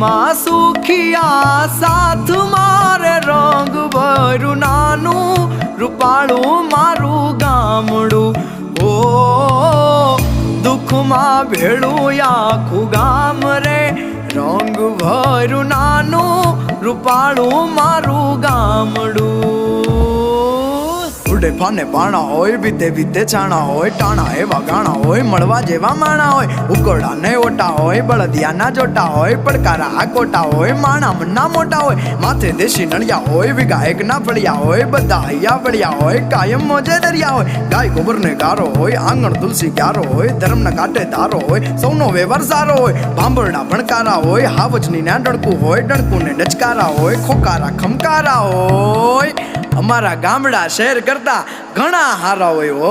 સુખમાં સુખિયા સાથ મારે રંગ ભર્યું નાનું રૂપાળું મારું ગામડું ઓ દુઃખમાં ભેળું આખું ગામ રે રંગ ભર્યું નાનું રૂપાળું મારું ગામડું ઉડે ફાને પાણા હોય બીતે બીતે છાણા હોય ટાણા એવા ગાણા હોય મળવા જેવા માણા હોય ઉકરડા ને ઓટા હોય બળદિયાના જોટા હોય પડકારા કોટા હોય માણા મન્ના મોટા હોય માથે દેશી નળિયા હોય વિગાયક ના ફળિયા હોય બધા હૈયા વળિયા હોય કાયમ મોજે દરિયા હોય ગાય ગોબર ને ગારો હોય આંગણ તુલસી ક્યારો હોય ધર્મ ના કાંઠે ધારો હોય સૌનો વ્યવહાર સારો હોય ભાંભરડા ભણકારા હોય હાવજની ના ડણકું હોય ડણકું ને ડચકારા હોય ખોકારા ખમકારા હોય અમારા ગામડા શહેર કરતા ઘણા હારા હોય હો।